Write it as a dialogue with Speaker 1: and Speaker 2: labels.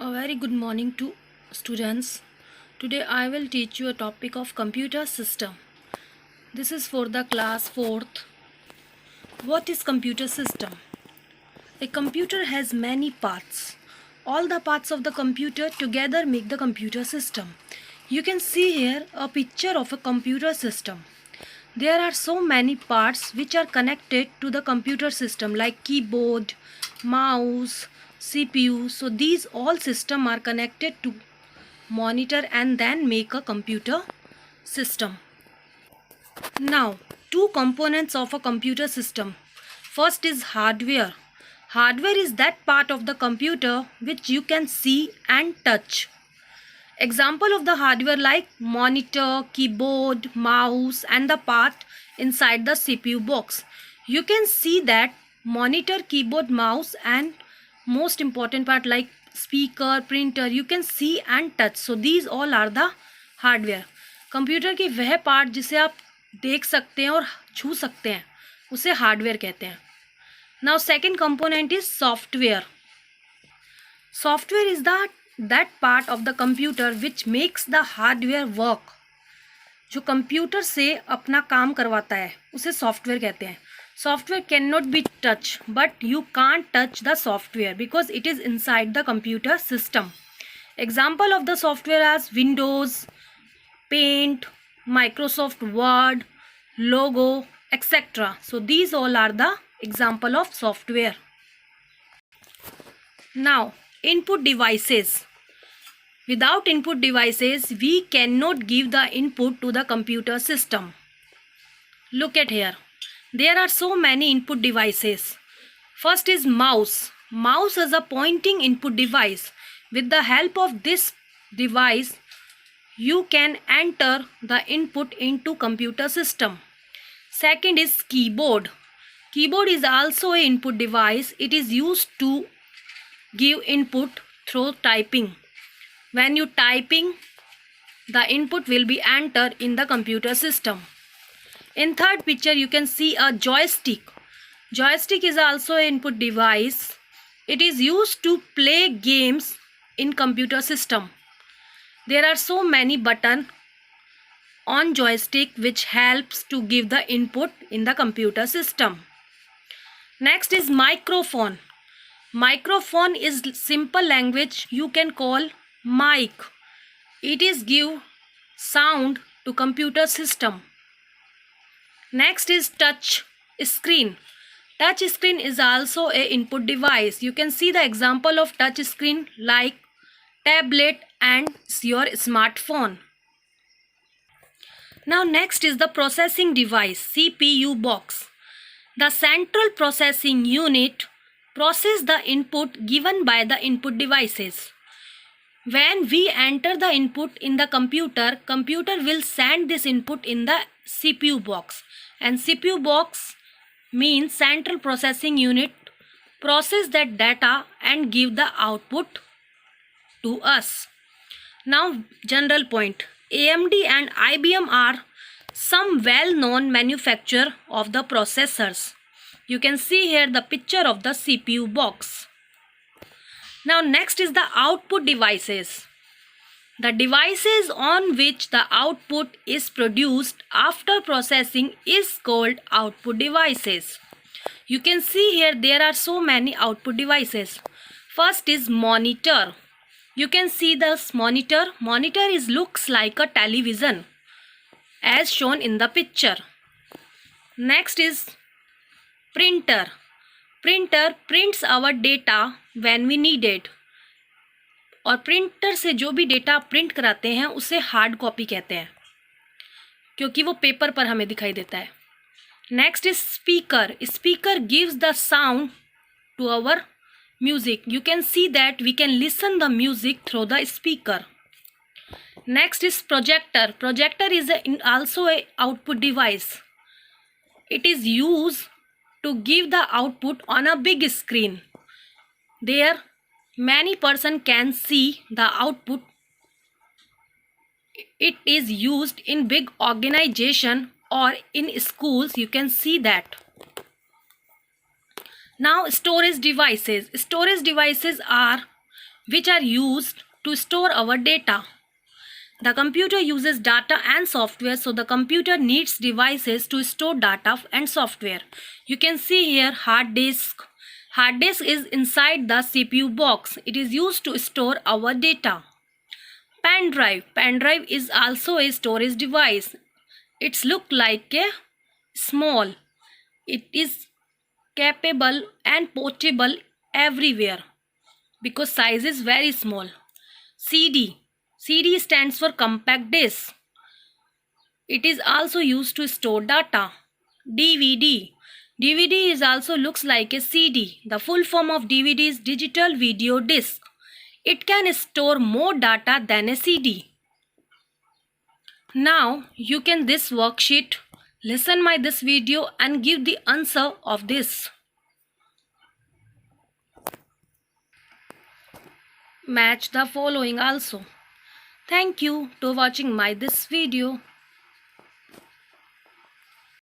Speaker 1: A very good morning to students. Today I will teach you a topic of computer system. This is for the class 4th. What is computer system? A computer has many parts. All the parts of the computer together make the computer system. You can see here a picture of a computer system. There are so many parts which are connected to the computer system like keyboard, mouse, CPU. So these all systems are connected to monitor and then make a computer system. Now, two components of a computer system. First is hardware. Hardware is that part of the computer which you can see and touch. Example of the hardware like monitor, keyboard, mouse and the part inside the CPU box. You can see that monitor, keyboard, mouse and most important part like speaker, printer you can see and touch. So these all are the hardware. Computer की वह part जिसे आप देख सकते हैं और छू सकते हैं उसे हार्डवेयर कहते हैं. Now second component is software. Software is that part of the computer which makes the hardware work. जो कंप्यूटर से अपना काम करवाता है उसे सॉफ्टवेयर कहते हैं. Software cannot be touched, but you can't touch the software because it is inside the computer system. Example of the software as Windows, Paint, Microsoft Word, logo, etc. So these all are the example of software. Now, input devices. Without input devices, we cannot give the input to the computer system. Look at here. There are so many input devices. First is mouse. Mouse is a pointing input device. With the help of this device, you can enter the input into computer system. Second is keyboard. Keyboard is also an input device. It is used to give input through typing. When you typing, the input will be entered in the computer system. In third picture, you can see a joystick. Joystick is also an input device. It is used to play games in computer system. There are so many buttons on joystick which helps to give the input in the computer system. Next is microphone. Microphone is simple language you can call mic. It is give sound to computer system. Next is touch screen. Touch screen is also a input device. You can see the example of touch screen like tablet and your smartphone. Now next is the processing device, CPU box. The central processing unit processes the input given by the input devices. When we enter the input in the computer, computer will send this input in the CPU box. And CPU box means central processing unit process that data and give the output to us. Now general point. AMD and IBM are some well-known manufacturer of the processors. You can see here the picture of the CPU box. Now next is the output devices. The devices on which the output is produced after processing is called output devices. You can see here there are so many output devices. First is monitor. You can see this monitor. Monitor looks like a television as shown in the picture. Next is printer. Printer prints our data when we need it. और printer से जो भी data print कराते हैं उसे hard copy कहते हैं क्योंकि वो पेपर पर हमें दिखाई देता है. Next is speaker. Speaker gives the sound to our music. You can see that we can listen the music through the speaker. Next is projector. Projector is also a output device. It is use to give the output on a big screen. There many person can see the output. It is used in big organization or in schools. You can see that. Now storage devices. Storage devices are which are used to store our data. The computer uses data and software, so the computer needs devices to store data and software. You can see here hard disk. Hard disk is inside the CPU box. It is used to store our data. Pen drive. Pen drive is also a storage device. It's look like a small. It is capable and portable everywhere because size is very small. CD. CD stands for compact disc. It is also used to store data. DVD. DVD is also looks like a CD. The full form of DVD is digital video disc. It can store more data than a CD. Now you can this worksheet, listen my this video and give the answer of this. Match the following also. Thank you to watching my this video.